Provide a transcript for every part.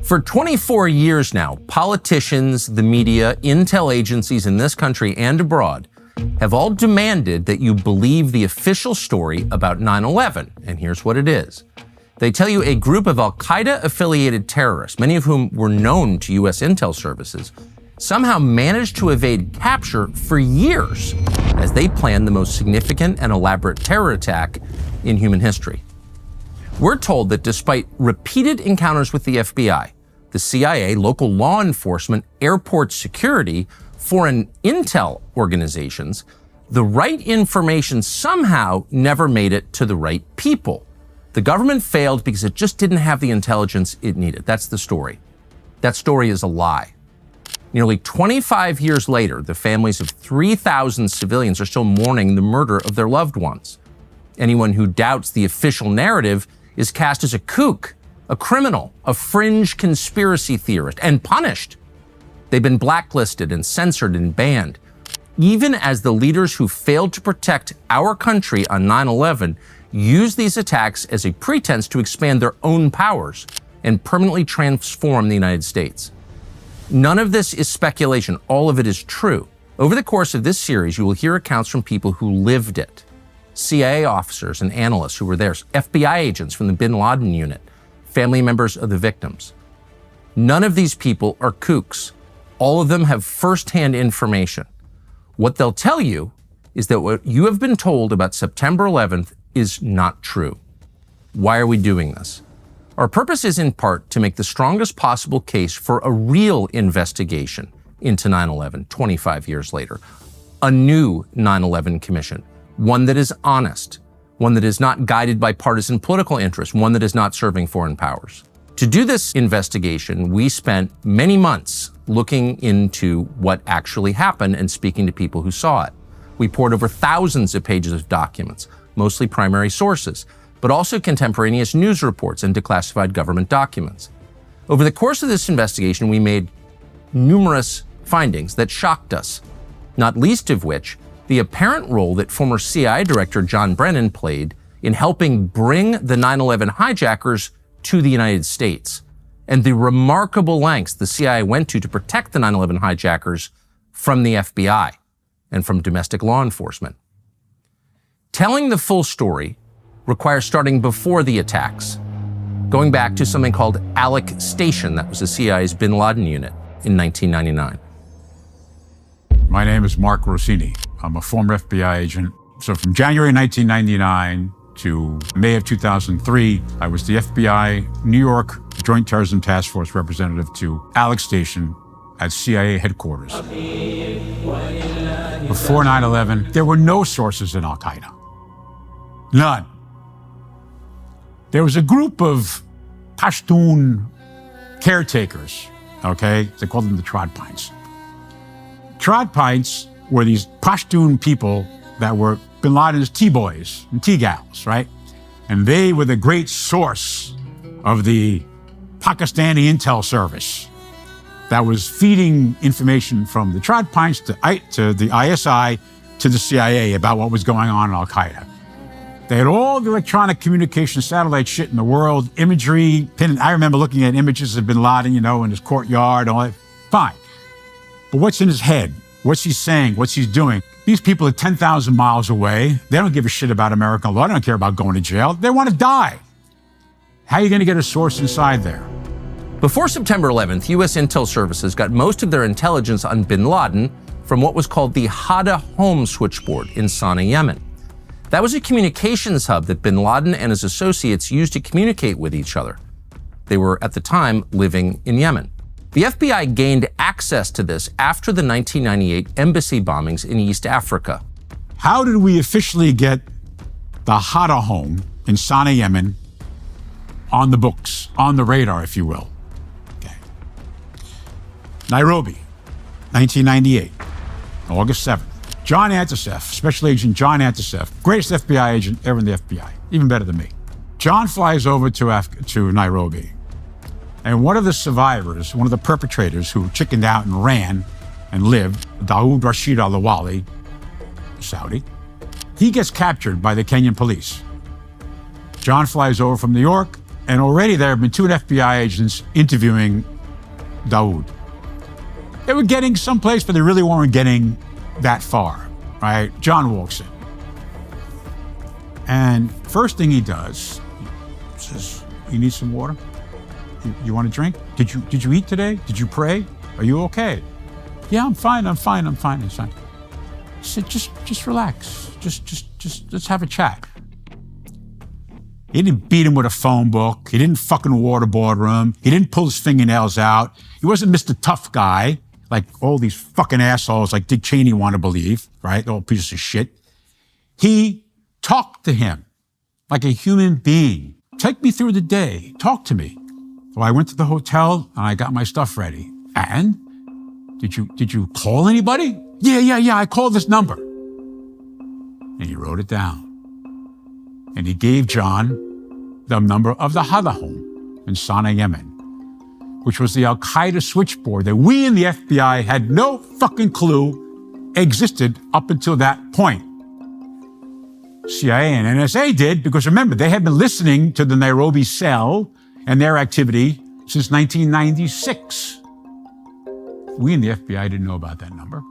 For 24 years now, politicians, the media, intel agencies in this country and abroad have all demanded that you believe the official story about 9/11. And here's what it is. They tell you a group of al-Qaeda-affiliated terrorists, many of whom were known to U.S. intel services, somehow managed to evade capture for years as they planned the most significant and elaborate terror attack in human history. We're told that despite repeated encounters with the FBI, the CIA, local law enforcement, airport security, foreign intel organizations, the right information somehow never made it to the right people. The government failed because it just didn't have the intelligence it needed. That's the story. That story is a lie. Nearly 25 years later, the families of 3,000 civilians are still mourning the murder of their loved ones. Anyone who doubts the official narrative is cast as a kook, a criminal, a fringe conspiracy theorist, and punished. They've been blacklisted and censored and banned, even as the leaders who failed to protect our country on 9/11 use these attacks as a pretense to expand their own powers and permanently transform the United States. None of this is speculation. All of it is true. Over the course of this series, you will hear accounts from people who lived it. CIA officers and analysts who were there, FBI agents from the bin Laden unit, family members of the victims. None of these people are kooks. All of them have firsthand information. What they'll tell you is that what you have been told about September 11th is not true. Why are we doing this? Our purpose is in part to make the strongest possible case for a real investigation into 9/11 25 years later. A new 9/11 commission, one that is honest, one that is not guided by partisan political interests, one that is not serving foreign powers. To do this investigation, we spent many months looking into what actually happened and speaking to people who saw it. We poured over thousands of pages of documents, mostly primary sources, but also contemporaneous news reports and declassified government documents. Over the course of this investigation, we made numerous findings that shocked us, not least of which the apparent role that former CIA Director John Brennan played in helping bring the 9/11 hijackers to the United States, and the remarkable lengths the CIA went to protect the 9/11 hijackers from the FBI and from domestic law enforcement. Telling the full story requires starting before the attacks, going back to something called Alec Station, that was the CIA's bin Laden unit in 1999. My name is Mark Rossini. I'm a former FBI agent. So from January 1999 to May of 2003, I was the FBI New York Joint Terrorism Task Force representative to Alec Station at CIA headquarters. Before 9/11, there were no sources in Al-Qaeda. None. There was a group of Pashtun caretakers, okay? They called them the Trod Pints. Trod Pints were these Pashtun people that were bin Laden's T-boys and T-gals, right? And they were the great source of the Pakistani intel service that was feeding information from the Trod Pints to the ISI to the CIA about what was going on in Al-Qaeda. They had all the electronic communication satellite shit in the world, imagery, I remember looking at images of bin Laden, in his courtyard, all that. Fine. But what's in his head? What's he saying? What's he doing? These people are 10,000 miles away. They don't give a shit about American law. They don't care about going to jail. They want to die. How are you going to get a source inside there? Before September 11th, U.S. intel services got most of their intelligence on bin Laden from what was called the Hada Home switchboard in Sana'a, Yemen. That was a communications hub that bin Laden and his associates used to communicate with each other. They were, at the time, living in Yemen. The FBI gained access to this after the 1998 embassy bombings in East Africa. How did we officially get the Hada Home in Sana'a, Yemen on the books, on the radar, if you will? Okay. Nairobi, 1998, August 7th. John Antisef, Special Agent John Antisef, greatest FBI agent ever in the FBI, even better than me. John flies over to Nairobi, and one of the survivors, one of the perpetrators who chickened out and ran and lived, Dawood Rashid Al-Awali, Saudi, he gets captured by the Kenyan police. John flies over from New York, And already there have been 2 FBI agents interviewing Daoud. They were getting someplace, but they really weren't getting that far, right? John walks in. And first thing he does, he says, "You need some water? You want a drink? Did you eat today? Did you pray? Are you okay?" "Yeah, I'm fine. It's fine." He said, just relax. Just let's have a chat. He didn't beat him with a phone book. He didn't fucking waterboard him. He didn't pull his fingernails out. He wasn't Mr. Tough Guy, like all these fucking assholes like Dick Cheney want to believe, right? All pieces of shit. He talked to him like a human being. "Take me through the day. Talk to me." "So I went to the hotel and I got my stuff ready." "And? Did you call anybody?" Yeah, I called this number." And he wrote it down. And he gave John the number of the Hada home in Sana'a, Yemen, which was the Al-Qaeda switchboard that we in the FBI had no fucking clue existed up until that point. CIA and NSA did, because remember, they had been listening to the Nairobi cell and their activity since 1996. We in the FBI didn't know about that number.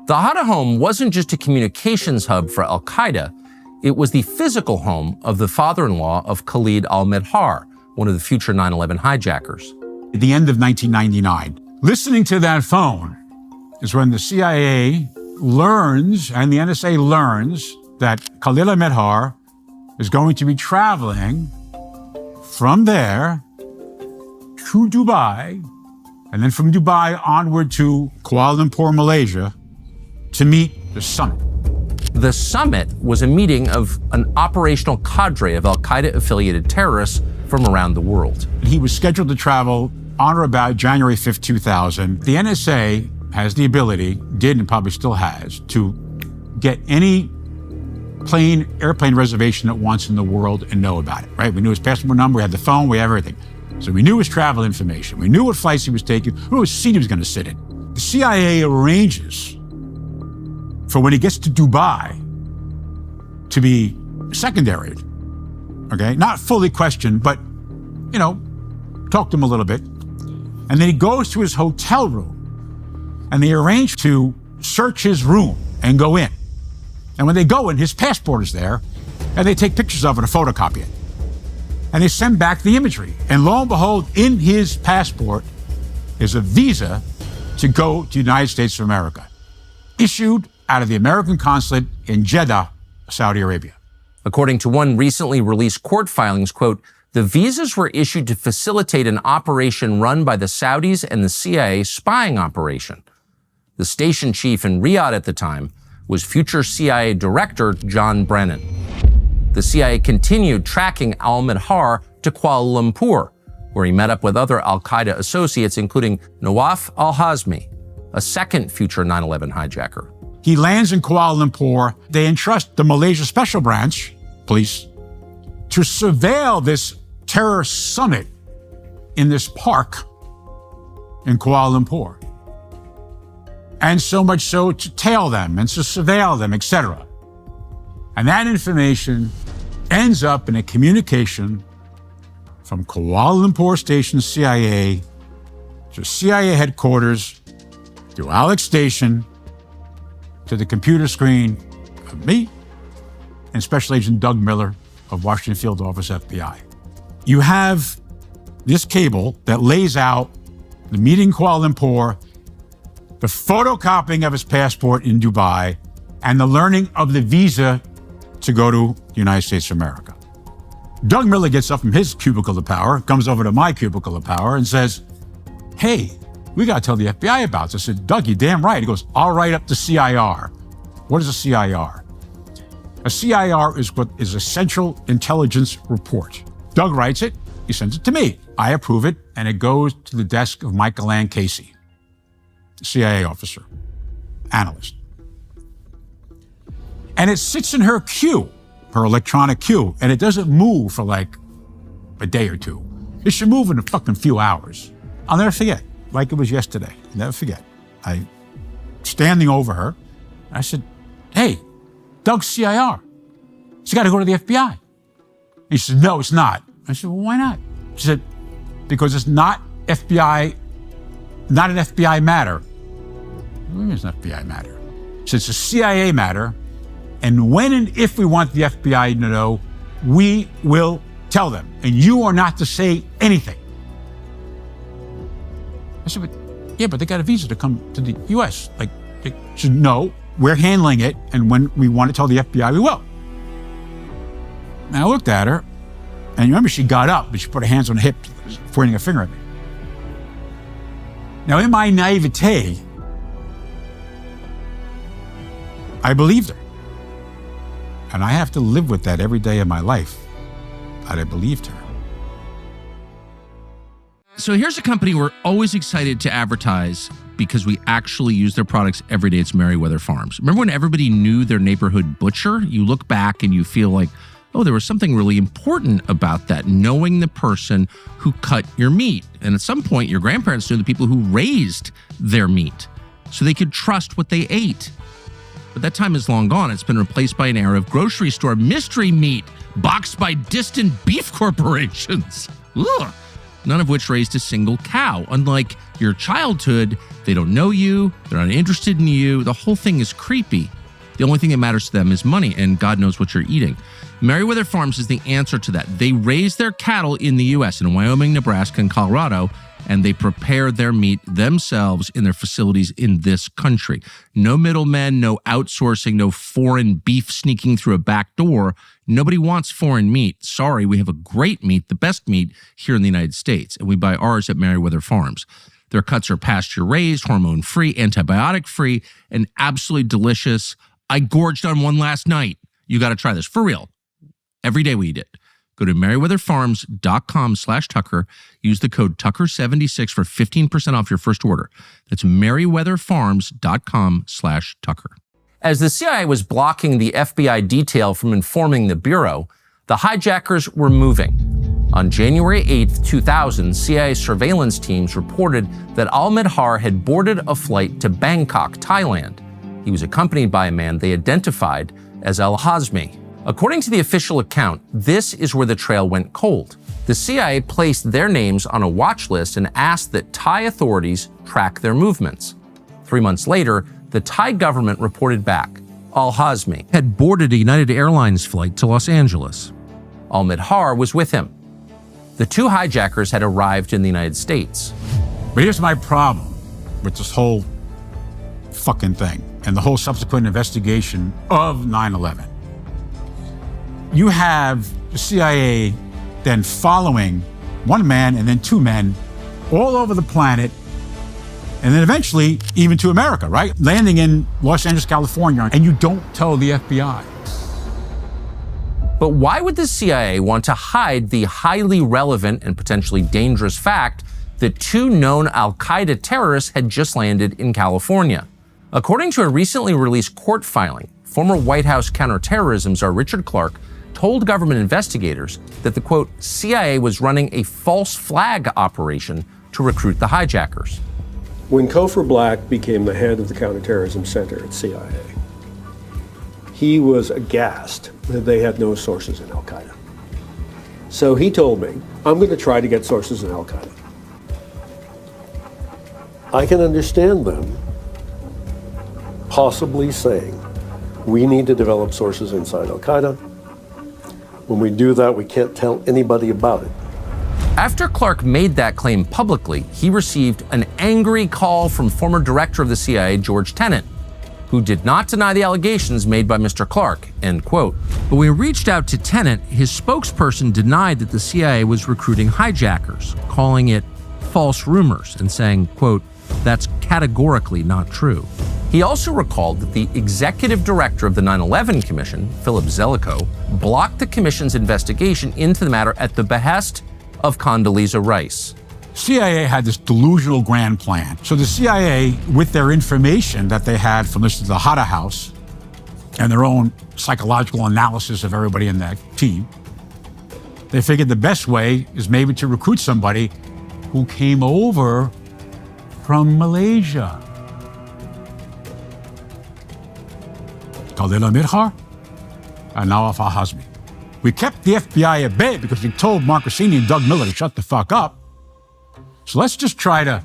The Hada home wasn't just a communications hub for al-Qaeda. It was the physical home of the father-in-law of Khalid al-Midhar, one of the future 9/11 hijackers. At the end of 1999, listening to that phone is when the CIA learns, and the NSA learns, that Khalid al-Midhar is going to be traveling from there to Dubai, and then from Dubai onward to Kuala Lumpur, Malaysia, to meet the summit. The summit was a meeting of an operational cadre of al-Qaeda-affiliated terrorists from around the world. He was scheduled to travel on or about January 5th, 2000. The NSA has the ability, did and probably still has, to get any airplane reservation at once in the world and know about it, right? We knew his passport number, we had the phone, we had everything. So we knew his travel information. We knew what flights he was taking, we knew what seat he was going to sit in. The CIA arranges for when he gets to Dubai to be secondary, okay? Not fully questioned, but, talk to him a little bit. And then he goes to his hotel room and they arrange to search his room and go in. And when they go in, his passport is there and they take pictures of it and photocopy it. And they send back the imagery. And lo and behold, in his passport is a visa to go to the United States of America, issued out of the American consulate in Jeddah, Saudi Arabia. According to one recently released court filings, quote, the visas were issued to facilitate an operation run by the Saudis and the CIA spying operation. The station chief in Riyadh at the time was future CIA Director John Brennan. The CIA continued tracking al-Midhar to Kuala Lumpur, where he met up with other al-Qaeda associates, including Nawaf al-Hazmi, a second future 9/11 hijacker. He lands in Kuala Lumpur. They entrust the Malaysia Special Branch police to surveil this terror summit in this park in Kuala Lumpur. And so much so to tail them and to surveil them, etc. And that information ends up in a communication from Kuala Lumpur Station CIA to CIA headquarters, to Alex Station, to the computer screen of me and Special Agent Doug Miller of Washington Field Office FBI. You have this cable that lays out the meeting in Kuala Lumpur, the photocopying of his passport in Dubai, and the learning of the visa to go to the United States of America. Doug Miller gets up from his cubicle of power, comes over to my cubicle of power and says, "Hey, we got to tell the FBI about this." I said, "Doug, you're damn right." He goes, "I'll write up the CIR." What is a CIR? A CIR is what is a Central Intelligence Report. Doug writes it, he sends it to me. I approve it, and it goes to the desk of Michael Ann Casey, CIA officer, analyst. And it sits in her queue, her electronic queue, and it doesn't move for like a day or two. It should move in a fucking few hours. I'll never forget, like it was yesterday. I'll never forget. I standing over her, I said, "Hey, Doug's CIR. It's got to go to the FBI." He said, "No, it's not." I said, "Well, why not?" She said, because it's not an FBI matter. What do you mean it's an FBI matter? She said, it's a CIA matter, and when and if we want the FBI to know, we will tell them, and you are not to say anything. I said, but they got a visa to come to the U.S. She said, no, we're handling it, and when we want to tell the FBI, we will. And I looked at her, and you remember she got up, but she put her hands on her hips, pointing a finger at me. Now, in my naivete, I believed her. And I have to live with that every day of my life, that I believed her. So here's a company we're always excited to advertise because we actually use their products every day. It's Merryweather Farms. Remember when everybody knew their neighborhood butcher? You look back and you feel like, oh, there was something really important about that, knowing the person who cut your meat. And at some point, your grandparents knew the people who raised their meat so they could trust what they ate. But that time is long gone. It's been replaced by an era of grocery store mystery meat boxed by distant beef corporations. Ugh. None of which raised a single cow. Unlike your childhood, they don't know you, they're not interested in you. The whole thing is creepy. The only thing that matters to them is money, and God knows what you're eating. Merryweather Farms is the answer to that. They raise their cattle in the U.S., in Wyoming, Nebraska, and Colorado, and they prepare their meat themselves in their facilities in this country. No middlemen, no outsourcing, no foreign beef sneaking through a back door. Nobody wants foreign meat. Sorry, we have a great meat, the best meat here in the United States, and we buy ours at Merryweather Farms. Their cuts are pasture-raised, hormone-free, antibiotic-free, and absolutely delicious. I gorged on one last night. You got to try this, for real. Every day we eat it. Go to merryweatherfarms.com/Tucker. Use the code Tucker76 for 15% off your first order. That's merryweatherfarms.com/Tucker. As the CIA was blocking the FBI detail from informing the Bureau, the hijackers were moving. On January 8, 2000, CIA surveillance teams reported that Al-Midhar had boarded a flight to Bangkok, Thailand. He was accompanied by a man they identified as Al-Hazmi. According to the official account, this is where the trail went cold. The CIA placed their names on a watch list and asked that Thai authorities track their movements. 3 months later, the Thai government reported back. Al-Hazmi had boarded a United Airlines flight to Los Angeles. Al-Midhar was with him. The two hijackers had arrived in the United States. But here's my problem with this whole fucking thing and the whole subsequent investigation of 9/11. You have the CIA then following one man and then two men all over the planet, and then eventually even to America, right? Landing in Los Angeles, California, and you don't tell the FBI. But why would the CIA want to hide the highly relevant and potentially dangerous fact that two known al-Qaeda terrorists had just landed in California? According to a recently released court filing, former White House counterterrorism czar Richard Clarke told government investigators that the, quote, CIA was running a false flag operation to recruit the hijackers. When Cofer Black became the head of the Counterterrorism Center at CIA, he was aghast that they had no sources in Al-Qaeda. So he told me, I'm going to try to get sources in Al-Qaeda. I can understand them possibly saying, we need to develop sources inside Al-Qaeda. When we do that, we can't tell anybody about it. After Clarke made that claim publicly, he received an angry call from former director of the CIA, George Tenet, who did not deny the allegations made by Mr. Clarke, end quote. But when we reached out to Tenet, his spokesperson denied that the CIA was recruiting hijackers, calling it false rumors and saying, quote, that's categorically not true. He also recalled that the executive director of the 9/11 Commission, Philip Zelikow, blocked the commission's investigation into the matter at the behest of Condoleezza Rice. CIA had this delusional grand plan. So the CIA, with their information that they had from the Hatta House and their own psychological analysis of everybody in that team, they figured the best way is maybe to recruit somebody who came over from Malaysia. Called Al-Midhar and now Al-Hazmi. We kept the FBI at bay because we told Mark Rossini and Doug Miller to shut the fuck up. So let's just try to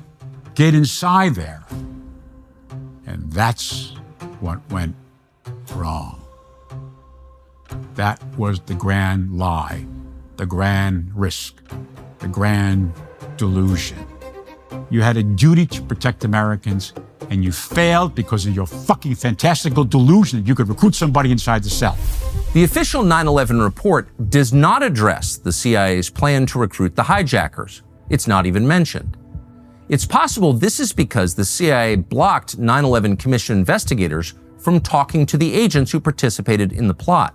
get inside there. And that's what went wrong. That was the grand lie, the grand risk, the grand delusion. You had a duty to protect Americans, and you failed because of your fucking fantastical delusion that you could recruit somebody inside the cell. The official 9/11 report does not address the CIA's plan to recruit the hijackers. It's not even mentioned. It's possible this is because the CIA blocked 9/11 Commission investigators from talking to the agents who participated in the plot.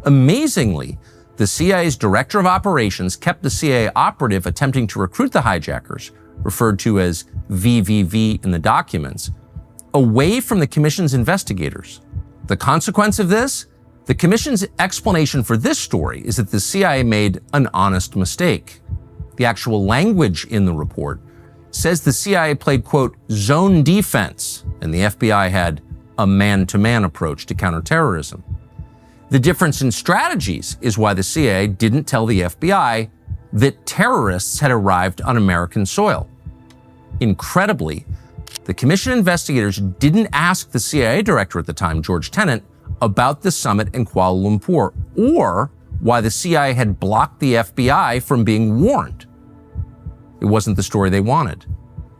Amazingly, the CIA's director of operations kept the CIA operative attempting to recruit the hijackers, referred to as VVV in the documents, away from the Commission's investigators. The consequence of this? The Commission's explanation for this story is that the CIA made an honest mistake. The actual language in the report says the CIA played, quote, zone defense, and the FBI had a man-to-man approach to counterterrorism. The difference in strategies is why the CIA didn't tell the FBI that terrorists had arrived on American soil. Incredibly, the Commission investigators didn't ask the CIA director at the time, George Tenet, about the summit in Kuala Lumpur, or why the CIA had blocked the FBI from being warned. It wasn't the story they wanted.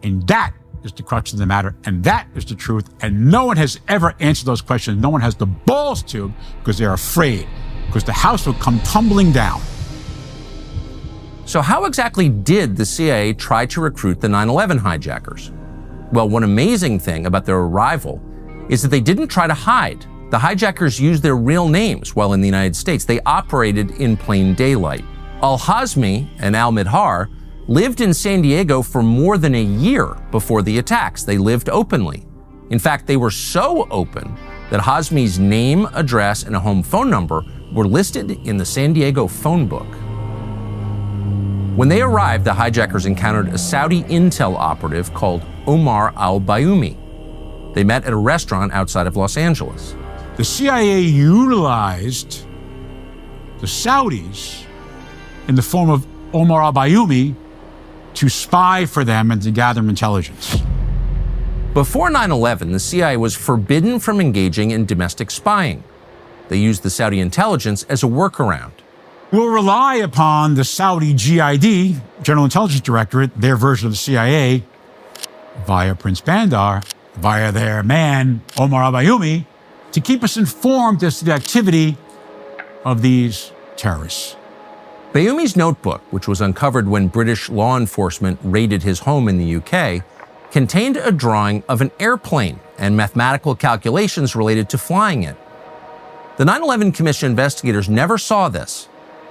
And that is the crux of the matter, and that is the truth, and no one has ever answered those questions. No one has the balls to, because they're afraid, because the house will come tumbling down. So how exactly did the CIA try to recruit the 9/11 hijackers? Well, one amazing thing about their arrival is that they didn't try to hide. The hijackers used their real names while in the United States. They operated in plain daylight. Al-Hazmi and Al-Midhar lived in San Diego for more than a year before the attacks. They lived openly. In fact, they were so open that Hazmi's name, address, and a home phone number were listed in the San Diego phone book. When they arrived, the hijackers encountered a Saudi intel operative called Omar al-Bayoumi. They met at a restaurant outside of Los Angeles. The CIA utilized the Saudis in the form of Omar al-Bayoumi to spy for them and to gather intelligence. Before 9/11, the CIA was forbidden from engaging in domestic spying. They used the Saudi intelligence as a workaround. We'll rely upon the Saudi GID, General Intelligence Directorate, their version of the CIA, via Prince Bandar, via their man, Omar al-Bayoumi, to keep us informed as to the activity of these terrorists. Bayoumi's notebook, which was uncovered when British law enforcement raided his home in the UK, contained a drawing of an airplane and mathematical calculations related to flying it. The 9/11 Commission investigators never saw this.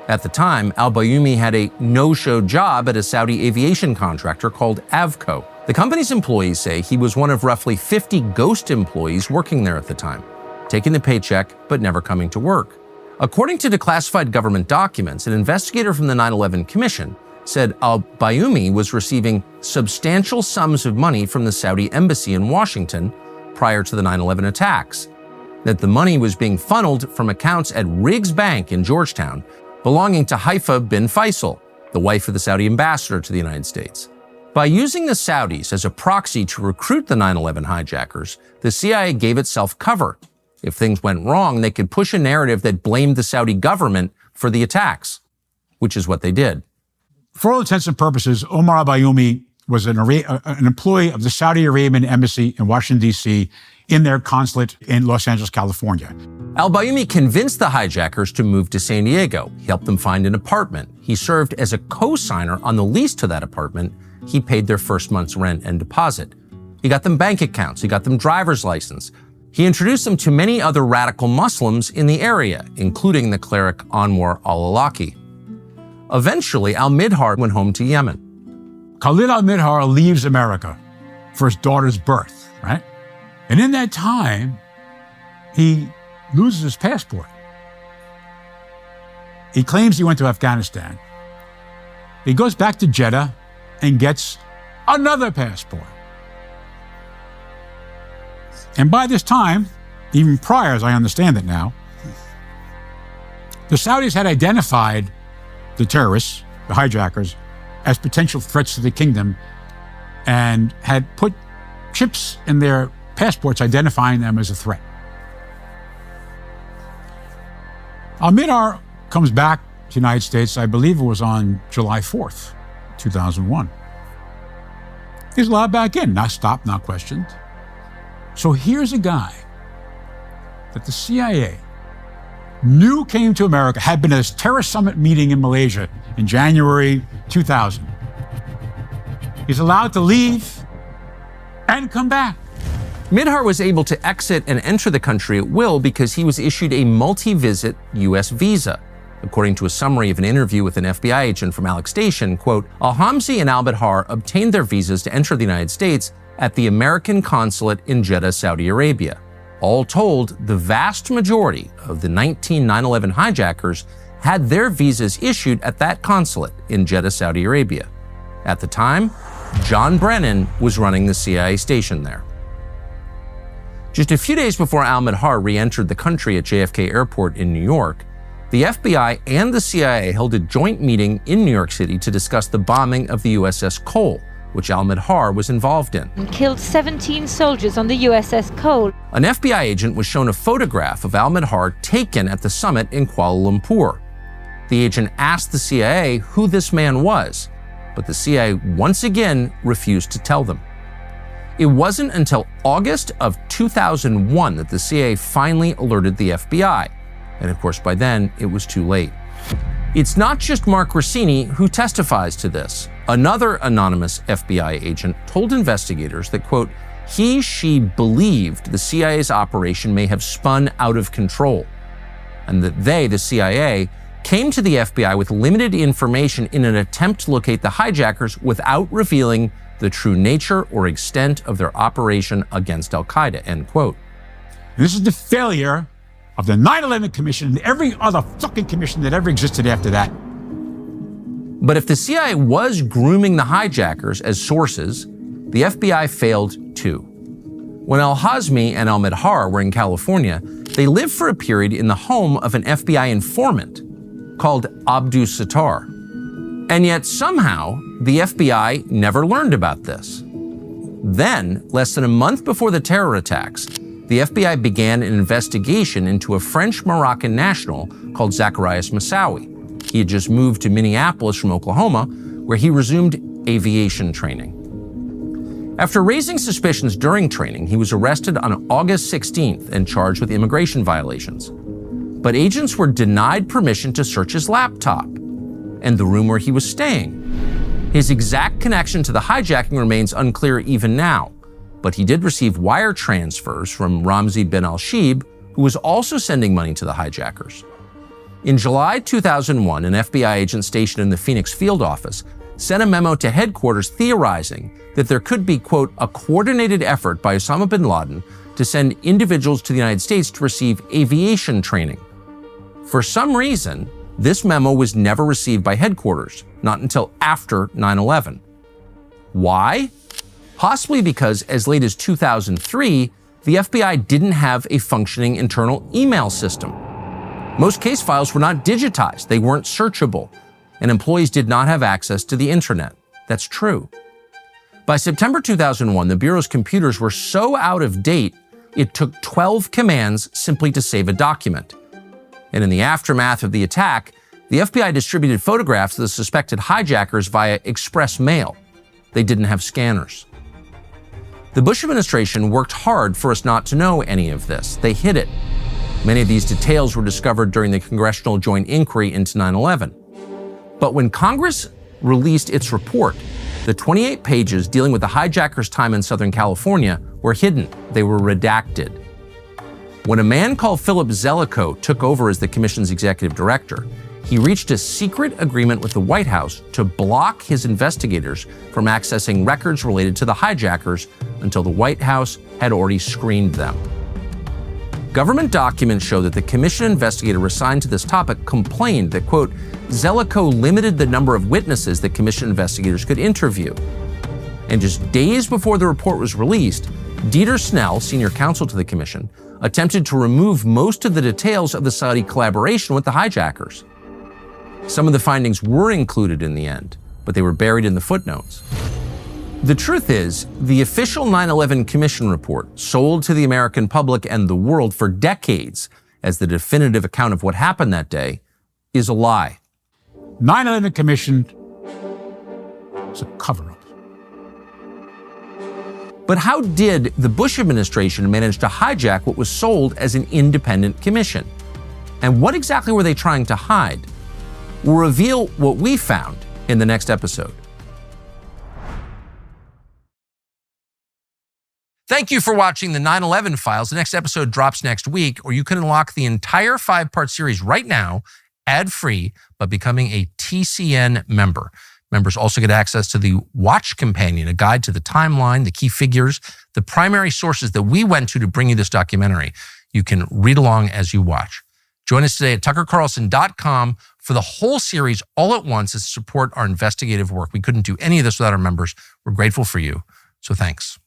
At the time, al-Bayoumi had a no-show job at a Saudi aviation contractor called Avco. The company's employees say he was one of roughly 50 ghost employees working there at the time, taking the paycheck but never coming to work. According to declassified government documents, an investigator from the 9/11 Commission said al-Bayoumi was receiving substantial sums of money from the Saudi embassy in Washington prior to the 9/11 attacks, that the money was being funneled from accounts at Riggs Bank in Georgetown belonging to Haifa bin Faisal, the wife of the Saudi ambassador to the United States. By using the Saudis as a proxy to recruit the 9/11 hijackers, the CIA gave itself cover. If things went wrong, they could push a narrative that blamed the Saudi government for the attacks, which is what they did. For all intents and purposes, Omar al-Bayoumi was an employee of the Saudi Arabian embassy in Washington, D.C., in their consulate in Los Angeles, California. Al-Bayoumi convinced the hijackers to move to San Diego. He helped them find an apartment. He served as a co-signer on the lease to that apartment. He paid their first month's rent and deposit. He got them bank accounts. He got them driver's license. He introduced them to many other radical Muslims in the area, including the cleric Anwar al-Awlaki. Eventually, al-Midhar went home to Yemen. Khalid al-Midhar leaves America for his daughter's birth, right? And in that time, he loses his passport. He claims he went to Afghanistan. He goes back to Jeddah and gets another passport. And by this time, even prior, as I understand it now, The Saudis had identified the terrorists, the hijackers, as potential threats to the kingdom and had put chips in their passports identifying them as a threat. Al-Mihdhar comes back to the United States, I believe it was on July 4th, 2001. He's allowed back in, not stopped, not questioned. So here's a guy that the CIA knew came to America, had been at a terrorist summit meeting in Malaysia in January 2000. He's allowed to leave and come back. Mihdhar was able to exit and enter the country at will because he was issued a multi-visit U.S. visa. According to a summary of an interview with an FBI agent from Alex Station, quote, Al-Hamzi and Al-Mihdhar obtained their visas to enter the United States at the American consulate in Jeddah, Saudi Arabia. All told, the vast majority of the 19 9/11 hijackers had their visas issued at that consulate in Jeddah, Saudi Arabia. At the time, John Brennan was running the CIA station there. Just a few days before Al-Mihdhar re-entered the country at JFK Airport in New York, the FBI and the CIA held a joint meeting in New York City to discuss the bombing of the USS Cole, which Al-Mihdhar was involved in. And killed 17 soldiers on the USS Cole. An FBI agent was shown a photograph of Al-Mihdhar taken at the summit in Kuala Lumpur. The agent asked the CIA who this man was, but the CIA once again refused to tell them. It wasn't until August of 2001 that the CIA finally alerted the FBI. And of course, by then, it was too late. It's not just Mark Rossini who testifies to this. Another anonymous FBI agent told investigators that, quote, she believed the CIA's operation may have spun out of control, and that they, the CIA, came to the FBI with limited information in an attempt to locate the hijackers without revealing the true nature or extent of their operation against al-Qaeda, end quote. This is the failure of the 9/11 Commission and every other fucking commission that ever existed after that. But if the CIA was grooming the hijackers as sources, the FBI failed too. When Al-Hazmi and Al-Mihdhar were in California, they lived for a period in the home of an FBI informant called Abdus Sattar. And yet somehow, the FBI never learned about this. Then, less than a month before the terror attacks, the FBI began an investigation into a French-Moroccan national called Zacarias Moussaoui. He had just moved to Minneapolis from Oklahoma, where he resumed aviation training. After raising suspicions during training, he was arrested on August 16th and charged with immigration violations. But agents were denied permission to search his laptop and the room where he was staying. His exact connection to the hijacking remains unclear even now, but he did receive wire transfers from Ramzi bin al-Shibh, who was also sending money to the hijackers. In July 2001, an FBI agent stationed in the Phoenix field office sent a memo to headquarters theorizing that there could be, quote, a coordinated effort by Osama bin Laden to send individuals to the United States to receive aviation training. For some reason, this memo was never received by headquarters, not until after 9/11. Why? Possibly because as late as 2003, the FBI didn't have a functioning internal email system. Most case files were not digitized, they weren't searchable, and employees did not have access to the internet. That's true. By September 2001, the Bureau's computers were so out of date, it took 12 commands simply to save a document. And in the aftermath of the attack, the FBI distributed photographs of the suspected hijackers via express mail. They didn't have scanners. The Bush administration worked hard for us not to know any of this. They hid it. Many of these details were discovered during the Congressional Joint Inquiry into 9/11. But when Congress released its report, the 28 pages dealing with the hijackers' time in Southern California were hidden. They were redacted. When a man called Philip Zelikow took over as the commission's executive director, he reached a secret agreement with the White House to block his investigators from accessing records related to the hijackers until the White House had already screened them. Government documents show that the commission investigator assigned to this topic complained that, quote, Zelikow limited the number of witnesses that commission investigators could interview. And just days before the report was released, Dieter Snell, senior counsel to the commission, attempted to remove most of the details of the Saudi collaboration with the hijackers. Some of the findings were included in the end, but they were buried in the footnotes. The truth is, the official 9/11 Commission report, sold to the American public and the world for decades as the definitive account of what happened that day, is a lie. 9/11 Commission is a cover-up. But how did the Bush administration manage to hijack what was sold as an independent commission? And what exactly were they trying to hide? We'll reveal what we found in the next episode. Thank you for watching the 9/11 Files. The next episode drops next week, or you can unlock the entire 5-part series right now, ad-free, by becoming a TCN member. Members also get access to the Watch Companion, a guide to the timeline, the key figures, the primary sources that we went to bring you this documentary. You can read along as you watch. Join us today at tuckercarlson.com for the whole series all at once to support our investigative work. We couldn't do any of this without our members. We're grateful for you, so thanks.